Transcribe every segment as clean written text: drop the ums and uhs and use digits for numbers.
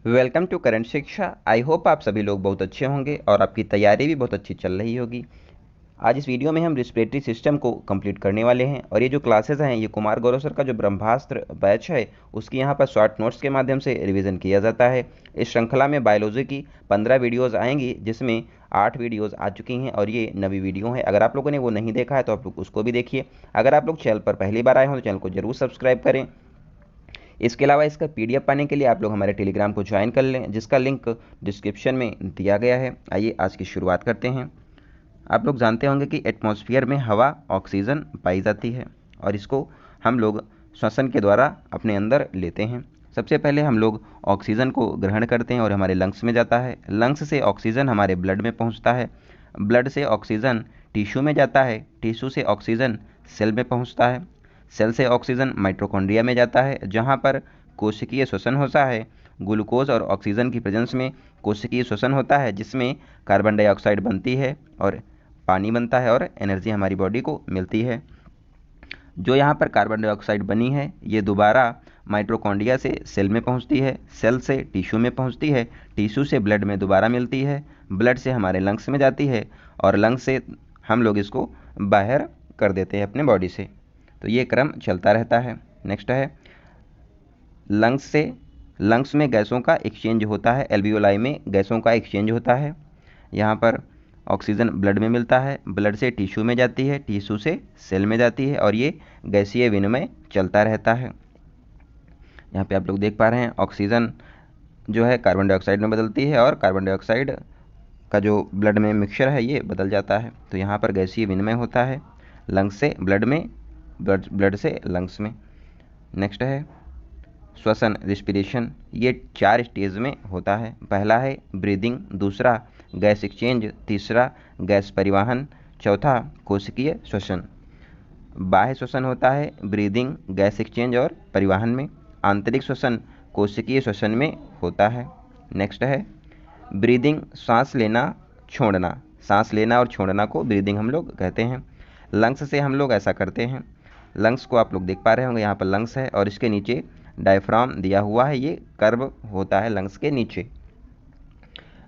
Welcome to current शिक्षा। I hope आप सभी लोग बहुत अच्छे होंगे और आपकी तैयारी भी बहुत अच्छी चल रही होगी। आज इस वीडियो में हम रिस्पिरेटरी सिस्टम को कंप्लीट करने वाले हैं और ये जो क्लासेस हैं ये कुमार गौरव सर का जो ब्रह्मास्त्र बैच है उसकी यहाँ पर शॉर्ट नोट्स के माध्यम से रिवीजन किया जाता है। इस श्रृंखला में बायोलॉजी की 15 वीडियोज़ आएंगी जिसमें 8 वीडियोज़ आ चुकी हैं और ये नवी वीडियो है। अगर आप लोगों ने वो नहीं देखा है तो आप लोग उसको भी देखिए। अगर आप लोग चैनल पर पहली बार आए हो तो चैनल को जरूर सब्सक्राइब करें। इसके अलावा इसका पीडीएफ पाने के लिए आप लोग हमारे टेलीग्राम को ज्वाइन कर लें जिसका लिंक डिस्क्रिप्शन में दिया गया है। आइए आज की शुरुआत करते हैं। आप लोग जानते होंगे कि एटमॉस्फेयर में हवा ऑक्सीजन पाई जाती है और इसको हम लोग श्वसन के द्वारा अपने अंदर लेते हैं। सबसे पहले हम लोग ऑक्सीजन को ग्रहण करते हैं और हमारे लंग्स में जाता है। लंग्स से ऑक्सीजन हमारे ब्लड में पहुंचता है। ब्लड से ऑक्सीजन टिश्यू में जाता है। टिश्यू से ऑक्सीजन सेल में पहुंचता है। सेल से ऑक्सीजन माइटोकॉन्ड्रिया में जाता है जहाँ पर कोशिकीय श्वसन होता है। ग्लूकोज और ऑक्सीजन की प्रेजेंस में कोशिकीय श्वसन होता है जिसमें कार्बन डाइऑक्साइड बनती है और पानी बनता है और एनर्जी हमारी बॉडी को मिलती है। जो यहाँ पर कार्बन डाइऑक्साइड बनी है ये दोबारा माइटोकॉन्ड्रिया से सेल में पहुँचती है। सेल से टिश्यू में पहुँचती है। टिश्यू से ब्लड में दोबारा मिलती है। ब्लड से हमारे लंग्स में जाती है और लंग्स से हम लोग इसको बाहर कर देते हैं अपने बॉडी से। तो ये क्रम चलता रहता है। नेक्स्ट है लंग्स में गैसों का एक्सचेंज होता है। एल्वियोलाई में गैसों का एक्सचेंज होता है। यहाँ पर ऑक्सीजन ब्लड में मिलता है। ब्लड से टिश्यू में जाती है। टिश्यू से सेल में जाती है और ये गैसीय विनिमय चलता रहता है। यहाँ पे आप लोग देख पा रहे हैं ऑक्सीजन जो है कार्बन डाइऑक्साइड में बदलती है और कार्बन डाइऑक्साइड का जो ब्लड में मिक्सचर है ये बदल जाता है। तो यहाँ पर गैसीय विनिमय होता है लंग्स से ब्लड में, ब्लड से लंग्स में। नेक्स्ट है श्वसन रिस्पिरेशन। ये 4 स्टेज में होता है। पहला है ब्रीदिंग, दूसरा गैस एक्सचेंज, तीसरा गैस परिवहन, चौथा कोशिकीय श्वसन। बाह्य श्वसन होता है ब्रीदिंग, गैस एक्सचेंज और परिवहन में। आंतरिक श्वसन कोशिकीय श्वसन में होता है। नेक्स्ट है ब्रीदिंग, सांस लेना छोड़ना। सांस लेना और छोड़ना को ब्रीदिंग हम लोग कहते हैं। लंग्स से हम लोग ऐसा करते हैं। लंग्स को आप लोग देख पा रहे होंगे, यहाँ पर लंग्स है और इसके नीचे डायफ्राम दिया हुआ है। ये कर्व होता है लंग्स के नीचे।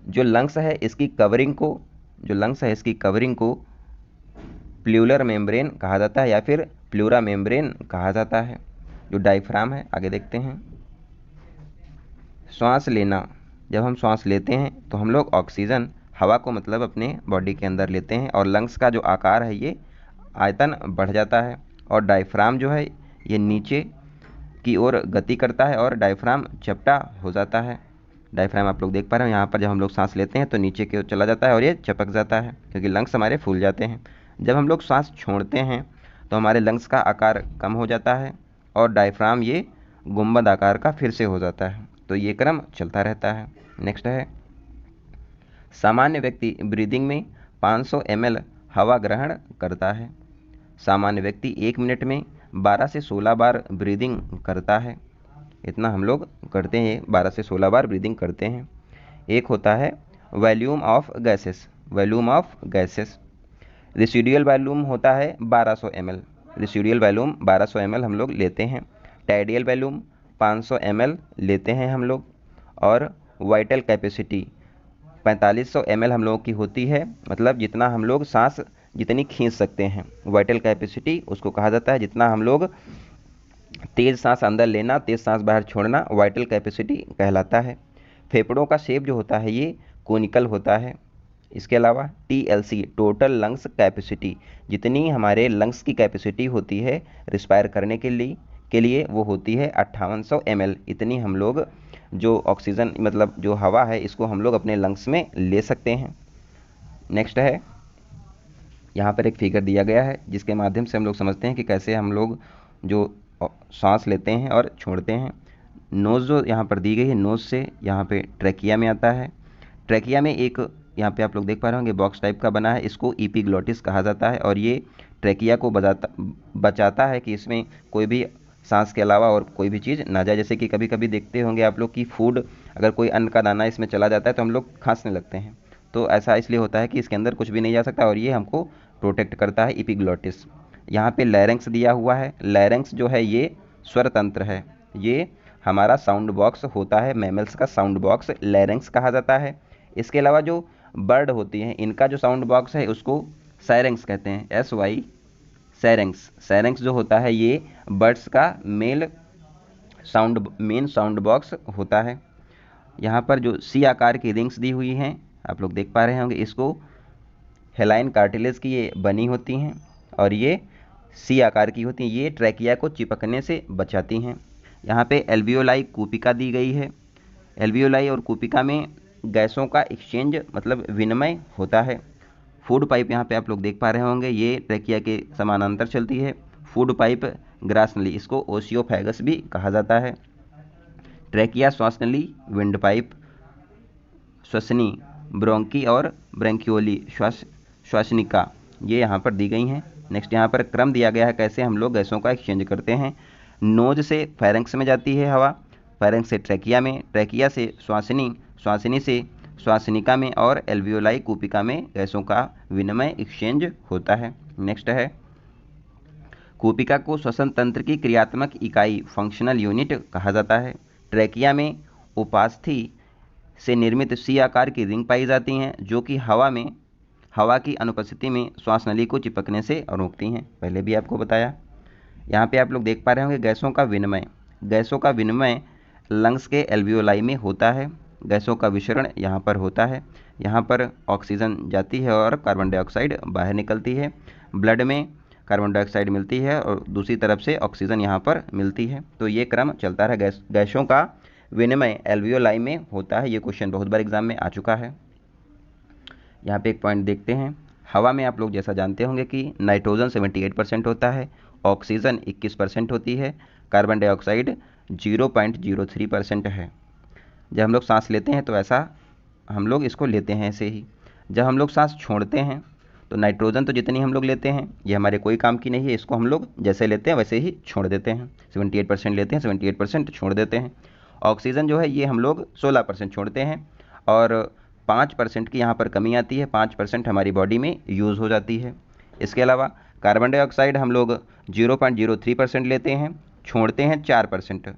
जो लंग्स है इसकी कवरिंग को प्लूरल मेम्ब्रेन कहा जाता है या फिर प्लूरा मेम्ब्रेन कहा जाता है। जो डायफ्राम है, आगे देखते हैं। श्वास लेना, जब हम श्वास लेते हैं तो हम लोग ऑक्सीजन हवा को मतलब अपने बॉडी के अंदर लेते हैं और लंग्स का जो आकार है ये आयतन बढ़ जाता है और डायफ्राम जो है ये नीचे की ओर गति करता है और डायफ्राम चपटा हो जाता है। डायफ्राम आप लोग देख पा रहे हैं, यहाँ पर जब हम लोग सांस लेते हैं तो नीचे की ओर चला जाता है और ये चपक जाता है क्योंकि लंग्स हमारे फूल जाते हैं। जब हम लोग सांस छोड़ते हैं तो हमारे लंग्स का आकार कम हो जाता है और डायफ्राम ये गुंबद आकार का फिर से हो जाता है। तो ये क्रम चलता रहता है। नेक्स्ट है सामान्य व्यक्ति ब्रीदिंग में 500 ml हवा ग्रहण करता है। सामान्य व्यक्ति 1 मिनट में 12 से 16 बार ब्रीदिंग करता है। इतना हम लोग करते हैं, 12 से 16 बार ब्रीदिंग करते हैं। एक होता है volume of gases. Residual volume होता है 1200 ml। रेसिडुअल वॉल्यूम 1200 ml हम लोग लेते हैं। टाइडियल वॉल्यूम 500 ml लेते हैं हम लोग और वाइटल कैपेसिटी 4500 ml हम लोगों की होती है। मतलब जितना हम लोग सांस जितनी खींच सकते हैं। वाइटल कैपेसिटी उसको कहा जाता है जितना हम लोग तेज़ सांस अंदर लेना, तेज़ सांस बाहर छोड़ना वाइटल कैपेसिटी कहलाता है। फेफड़ों का शेप जो होता है ये कोनिकल होता है। इसके अलावा TLC टोटल लंग्स कैपेसिटी, जितनी हमारे लंग्स की कैपेसिटी होती है रिस्पायर करने के लिए वो होती है 5800 ml। इतनी हम लोग जो ऑक्सीजन मतलब जो हवा है इसको हम लोग अपने लंग्स में ले सकते हैं। नेक्स्ट है यहाँ पर एक फिगर दिया गया है जिसके माध्यम से हम लोग समझते हैं कि कैसे हम लोग जो सांस लेते हैं और छोड़ते हैं। नोज़ जो यहाँ पर दी गई है, नोज़ से यहाँ पे ट्रैकिया में आता है। ट्रैकिया में एक यहाँ पे आप लोग देख पा रहे होंगे बॉक्स टाइप का बना है, इसको एपिग्लॉटिस कहा जाता है और ये ट्रैकिया को बचाता है कि इसमें कोई भी सांस के अलावा और कोई भी चीज़ ना जाए। जैसे कि कभी कभी देखते होंगे आप लोग कि फूड अगर कोई अन्न का दाना इसमें चला जाता है तो हम लोग खांसने लगते हैं। तो ऐसा इसलिए होता है कि इसके अंदर कुछ भी नहीं जा सकता और ये हमको प्रोटेक्ट करता है एपिग्लॉटिस। यहाँ पे लैरिंक्स दिया हुआ है। लैरिंक्स जो है ये स्वर तंत्र है। ये हमारा साउंड बॉक्स होता है, मैमल्स का साउंड बॉक्स लैरिंक्स कहा जाता है। इसके अलावा जो बर्ड होती हैं इनका जो साउंड बॉक्स है उसको सैरेंक्स कहते हैं, SY सैरेंक्स। सैरेंक्स जो होता है ये बर्ड्स का मेन साउंड बॉक्स होता है। यहाँ पर जो सी आकार की रिंग्स दी हुई हैं आप लोग देख पा रहे होंगे, इसको हेलाइन कार्टिलेज की ये बनी होती हैं और ये सी आकार की होती हैं, ये ट्रैकिया को चिपकने से बचाती हैं। यहाँ पे एल्वियोलाई कूपिका दी गई है। एल्वियोलाई और कूपिका में गैसों का एक्सचेंज मतलब विनिमय होता है। फूड पाइप यहाँ पे आप लोग देख पा रहे होंगे, ये ट्रैकिया के समानांतर चलती है। फूड पाइप ग्रास नली, इसको ओसियोफैगस भी कहा जाता है। ट्रैकिया श्वास नली, विंड पाइप श्वसनी, ब्रोंकी और ब्रैंकियोली श्वासनिका, ये यहाँ पर दी गई हैं। नेक्स्ट यहाँ पर क्रम दिया गया है कैसे हम लोग गैसों का एक्सचेंज करते हैं। नोज से फेरेंक्स में जाती है हवा, फेरेंक्स से ट्रैकिया में, ट्रैकिया से श्वासनी, श्वासनी से श्वासनिका में और एल्वियोलाई कूपिका में गैसों का विनिमय एक्सचेंज होता है। नेक्स्ट है कूपिका को श्वसन तंत्र की क्रियात्मक इकाई फंक्शनल यूनिट कहा जाता है। ट्रैकिया में उपास्थि से निर्मित सी आकार की रिंग पाई जाती हैं जो कि हवा की अनुपस्थिति में श्वास नली को चिपकने से रोकती हैं, पहले भी आपको बताया। यहाँ पे आप लोग देख पा रहे होंगे गैसों का विनिमय लंग्स के एल्वियोलाई में होता है। गैसों का विसरण यहाँ पर होता है, यहाँ पर ऑक्सीजन जाती है और कार्बन डाइऑक्साइड बाहर निकलती है। ब्लड में कार्बन डाइऑक्साइड मिलती है और दूसरी तरफ से ऑक्सीजन यहाँ पर मिलती है, तो ये क्रम चलता है। गैसों का विनिमय एल्वियोलाई में होता है। ये क्वेश्चन बहुत बार एग्जाम में आ चुका है। यहाँ पे एक पॉइंट देखते हैं, हवा में आप लोग जैसा जानते होंगे कि नाइट्रोजन 78% होता है, ऑक्सीजन 21% होती है, कार्बन डाइऑक्साइड 0.03% है। जब हम लोग सांस लेते हैं तो ऐसा हम लोग इसको लेते हैं ऐसे ही। जब हम लोग सांस छोड़ते हैं तो नाइट्रोजन तो जितनी हम लोग लेते हैं ये हमारे कोई काम की नहीं है, इसको हम लोग जैसे लेते हैं वैसे ही छोड़ देते हैं। 78% लेते हैं, 78% छोड़ देते हैं। ऑक्सीजन जो है ये हम लोग 16% छोड़ते हैं और 5% की यहाँ पर कमी आती है, 5% हमारी बॉडी में यूज़ हो जाती है। इसके अलावा कार्बन डाइऑक्साइड हम लोग 0.03% लेते हैं, छोड़ते हैं 4%।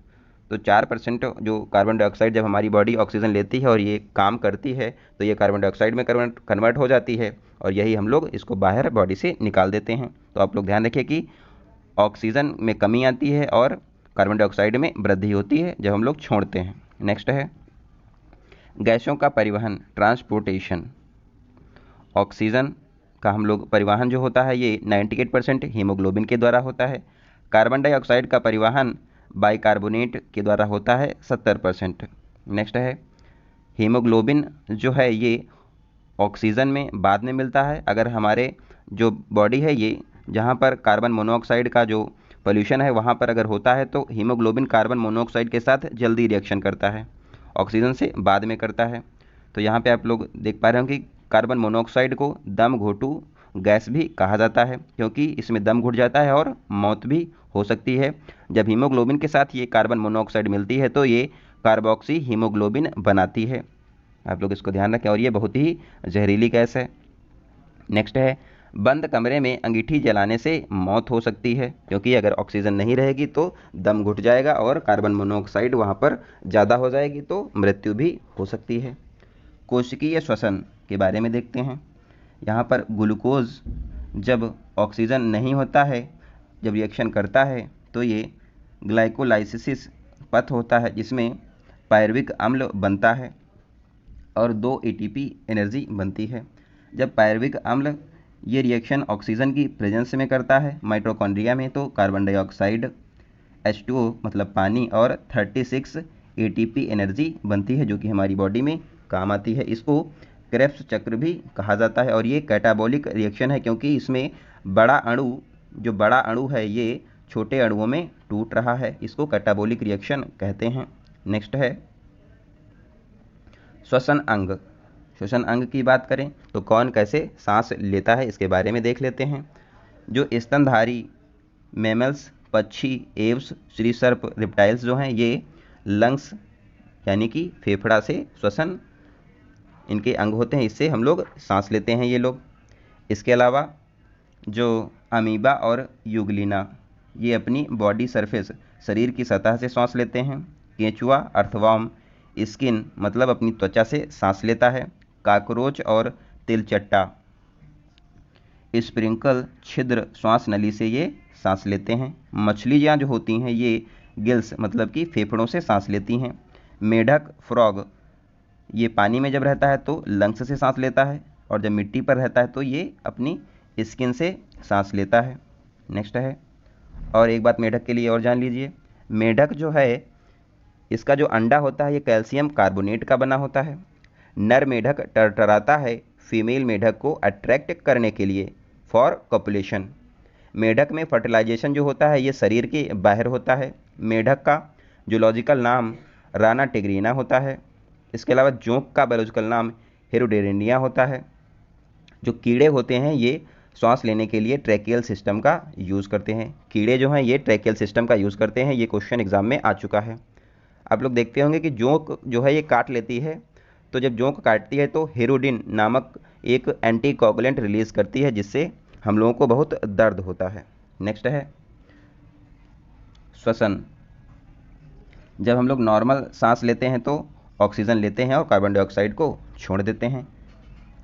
तो 4% जो कार्बन डाइऑक्साइड जब हमारी बॉडी ऑक्सीजन लेती है और ये काम करती है तो ये कार्बन डाइऑक्साइड में कन्वर्ट हो जाती है और यही हम लोग इसको बाहर बॉडी से निकाल देते हैं। तो आप लोग ध्यान रखिए कि ऑक्सीजन में कमी आती है और कार्बन डाइऑक्साइड में वृद्धि होती है जब हम लोग छोड़ते हैं। नेक्स्ट है गैसों का परिवहन, ट्रांसपोर्टेशन। ऑक्सीजन का हम लोग परिवहन जो होता है ये 98% हीमोग्लोबिन के द्वारा होता है। कार्बन डाइऑक्साइड का परिवहन बाइकार्बोनेट के द्वारा होता है 70%। नेक्स्ट है हीमोग्लोबिन जो है ये ऑक्सीजन में बाद में मिलता है। अगर हमारे जो बॉडी है ये जहाँ पर कार्बन मोनोऑक्साइड का जो पोल्यूशन है वहाँ पर अगर होता है तो हीमोग्लोबिन कार्बन मोनोऑक्साइड के साथ जल्दी रिएक्शन करता है, ऑक्सीजन से बाद में करता है। तो यहाँ पे आप लोग देख पा रहे होंगे कि कार्बन मोनोऑक्साइड को दम घोटू गैस भी कहा जाता है क्योंकि इसमें दम घुट जाता है और मौत भी हो सकती है। जब हीमोग्लोबिन के साथ ये कार्बन मोनोऑक्साइड मिलती है तो ये कार्बोक्सी हीमोग्लोबिन बनाती है। आप लोग इसको ध्यान रखें और ये बहुत ही जहरीली गैस है। नेक्स्ट है बंद कमरे में अंगीठी जलाने से मौत हो सकती है क्योंकि अगर ऑक्सीजन नहीं रहेगी तो दम घुट जाएगा और कार्बन मोनोऑक्साइड वहाँ पर ज़्यादा हो जाएगी तो मृत्यु भी हो सकती है। कोशिकीय श्वसन के बारे में देखते हैं। यहाँ पर ग्लूकोज जब ऑक्सीजन नहीं होता है, जब रिएक्शन करता है तो ये ग्लाइकोलाइसिस पथ होता है जिसमें पायरुविक अम्ल बनता है और 2 ATP एनर्जी बनती है। जब पायरुविक अम्ल ये रिएक्शन ऑक्सीजन की प्रेजेंस में करता है माइटोकॉन्ड्रिया में तो कार्बन डाइऑक्साइड H2O मतलब पानी और 36 ATP एनर्जी बनती है जो कि हमारी बॉडी में काम आती है। इसको क्रेब्स चक्र भी कहा जाता है और ये कैटाबॉलिक रिएक्शन है क्योंकि इसमें बड़ा अणु है ये छोटे अणुओं में टूट रहा है, इसको कैटाबॉलिक रिएक्शन कहते हैं। नेक्स्ट है श्वसन अंग। श्वसन अंग की बात करें तो कौन कैसे सांस लेता है इसके बारे में देख लेते हैं। जो स्तनधारी मैमल्स, पक्षी, एव्स, श्रीसर्प, रिप्टाइल्स जो हैं ये लंग्स यानी कि फेफड़ा से श्वसन इनके अंग होते हैं, इससे हम लोग सांस लेते हैं ये लोग। इसके अलावा जो अमीबा और यूग्लिना ये अपनी बॉडी सरफेस शरीर की सतह से सांस लेते हैं। केंचुआ अर्थवर्म स्किन मतलब अपनी त्वचा से सांस लेता है। काकरोच और तिलचट्टा स्प्रिंकल छिद्र श्वास नली से ये सांस लेते हैं। मछलियाँ जो होती हैं ये गिल्स मतलब कि फेफड़ों से सांस लेती हैं। मेढक फ्रॉग ये पानी में जब रहता है तो लंग्स से सांस लेता है, और जब मिट्टी पर रहता है तो ये अपनी स्किन से सांस लेता है। नेक्स्ट है, और एक बात मेढक के लिए और जान लीजिए, मेढक जो है इसका जो अंडा होता है ये कैल्शियम कार्बोनेट का बना होता है। नर मेढक टरटराता है फीमेल मेढक को अट्रैक्ट करने के लिए फॉर कॉपुलेशन। मेढक में फर्टिलाइजेशन जो होता है ये शरीर के बाहर होता है। मेढक का जूलॉजिकल नाम राना टिग्रीना होता है। इसके अलावा जोंक का बायोलॉजिकल नाम हेरोडेरिनिया होता है। जो कीड़े होते हैं ये सांस लेने के लिए ट्रैकियल सिस्टम का यूज़ करते हैं। कीड़े जो हैं ये ट्रैकियल सिस्टम का यूज़ करते हैं, ये क्वेश्चन एग्जाम में आ चुका है। आप लोग देखते होंगे कि जोंक जो है ये काट लेती है, तो जब जोंक काटती है तो हेरोडिन नामक एक एंटीकोगुलेंट रिलीज़ करती है, जिससे हम लोगों को बहुत दर्द होता है। नेक्स्ट है श्वसन। जब हम लोग नॉर्मल सांस लेते हैं तो ऑक्सीजन लेते हैं और कार्बन डाइऑक्साइड को छोड़ देते हैं।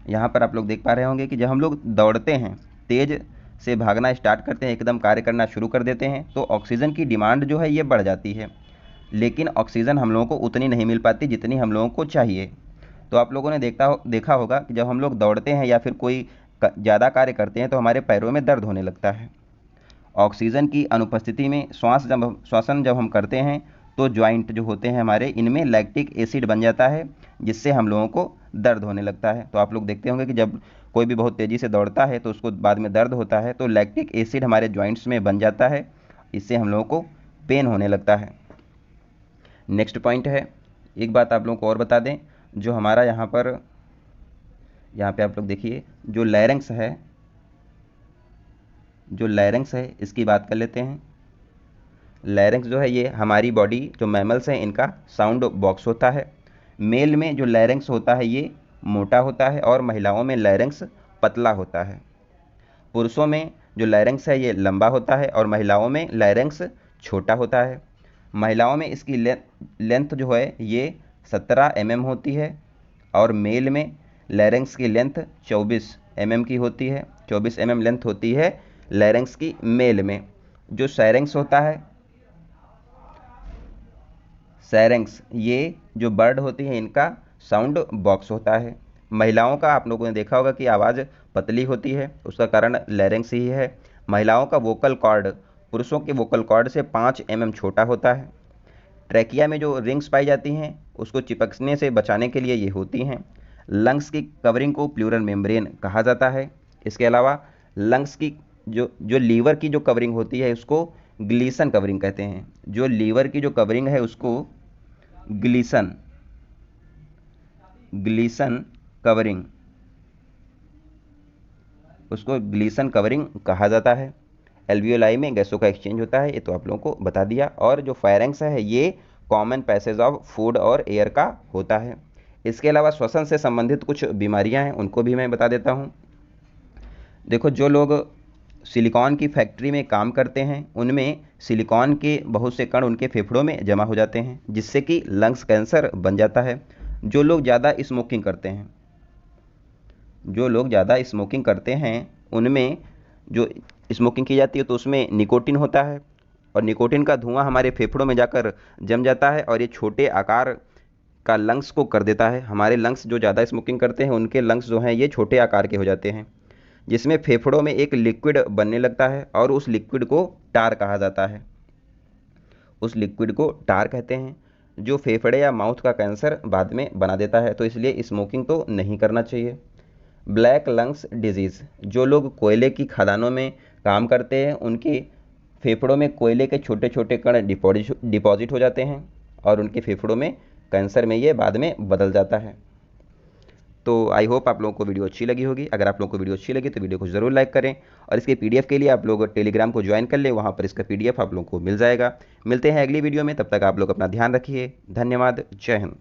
यहाँ पर आप लोग देख पा रहे होंगे कि जब हम लोग दौड़ते हैं, तेज़ से भागना स्टार्ट करते हैं, एकदम कार्य करना शुरू कर देते हैं, तो ऑक्सीजन की डिमांड जो है ये बढ़ जाती है, लेकिन ऑक्सीजन हम लोगों को उतनी नहीं मिल पाती जितनी हम लोगों को चाहिए। तो आप लोगों ने देखा होगा कि जब हम लोग दौड़ते हैं या फिर कोई ज़्यादा कार्य करते हैं तो हमारे पैरों में दर्द होने लगता है। ऑक्सीजन की अनुपस्थिति में श्वसन जब हम करते हैं तो जॉइंट जो होते हैं हमारे, इनमें लैक्टिक एसिड बन जाता है, जिससे हम लोगों को दर्द होने लगता है। तो आप लोग देखते होंगे कि जब कोई भी बहुत तेज़ी से दौड़ता है तो उसको बाद में दर्द होता है, तो लैक्टिक एसिड हमारे जॉइंट्स में बन जाता है, इससे हम लोगों को पेन होने लगता है। नेक्स्ट पॉइंट है, एक बात आप लोगों को और बता दें, जो हमारा यहाँ पे आप लोग देखिए जो लैरिंक्स है इसकी बात कर लेते हैं। लैरिंक्स जो है ये हमारी बॉडी जो मैमल्स हैं इनका साउंड बॉक्स होता है। मेल में जो लैरिंक्स होता है ये मोटा होता है और महिलाओं में लैरिंक्स पतला होता है। पुरुषों में जो लैरिंक्स है ये लंबा होता है और महिलाओं में लैरिंक्स छोटा होता है। महिलाओं में इसकी लेंथ जो है ये 17 mm होती है और मेल में लैरिंक्स की लेंथ 24 mm की होती है। 24 mm लेंथ होती है लैरिंक्स की मेल में। जो सैरिंक्स होता है, सैरिंक्स ये जो बर्ड होती है इनका साउंड बॉक्स होता है। महिलाओं का आप लोगों ने देखा होगा कि आवाज़ पतली होती है, उसका कारण लैरिंक्स ही है। महिलाओं का वोकल कॉर्ड पुरुषों के वोकल कॉर्ड से 5 mm छोटा होता है। ट्रैकिया में जो रिंग्स पाई जाती हैं उसको चिपकने से बचाने के लिए ये होती हैं। लंग्स की कवरिंग को प्लूरल मेम्ब्रेन कहा जाता है। इसके अलावा लंग्स की जो लीवर की जो कवरिंग होती है उसको ग्लीसन कवरिंग कहते हैं। जो लीवर की जो कवरिंग है उसको ग्लीसन कवरिंग कहा जाता है। एल्वियोलाई में गैसों का एक्सचेंज होता है, ये तो आप लोगों को बता दिया। और जो फायरेंक्स है ये कॉमन पैसेज ऑफ फूड और एयर का होता है। इसके अलावा श्वसन से संबंधित कुछ बीमारियां हैं उनको भी मैं बता देता हूं। देखो, जो लोग सिलिकॉन की फैक्ट्री में काम करते हैं उनमें सिलिकॉन के बहुत से कण उनके फेफड़ों में जमा हो जाते हैं, जिससे कि लंग्स कैंसर बन जाता है। जो लोग ज़्यादा स्मोकिंग करते हैं उनमें जो स्मोकिंग की जाती है तो उसमें निकोटिन होता है, और निकोटिन का धुआं हमारे फेफड़ों में जाकर जम जाता है और ये छोटे आकार का लंग्स को कर देता है। हमारे लंग्स जो ज़्यादा स्मोकिंग करते हैं उनके लंग्स जो हैं ये छोटे आकार के हो जाते हैं, जिसमें फेफड़ों में एक लिक्विड बनने लगता है और उस लिक्विड को टार कहा जाता है। उस लिक्विड को टार कहते हैं, जो फेफड़े या माउथ का कैंसर बाद में बना देता है। तो इसलिए स्मोकिंग तो नहीं करना चाहिए। ब्लैक लंग्स डिजीज़, जो लोग कोयले की खदानों में काम करते हैं उनके फेफड़ों में कोयले के छोटे छोटे कण डिपॉजिट हो जाते हैं और उनके फेफड़ों में कैंसर में ये बाद में बदल जाता है। तो आई होप आप लोगों को वीडियो अच्छी लगी होगी। अगर आप लोगों को वीडियो अच्छी लगी तो वीडियो को ज़रूर लाइक करें, और इसके पीडीएफ के लिए आप लोग टेलीग्राम को ज्वाइन कर लें, वहाँ पर इसका पीडीएफ आप लोगों को मिल जाएगा। मिलते हैं अगली वीडियो में, तब तक आप लोग अपना ध्यान रखिए। धन्यवाद। जय हिंद।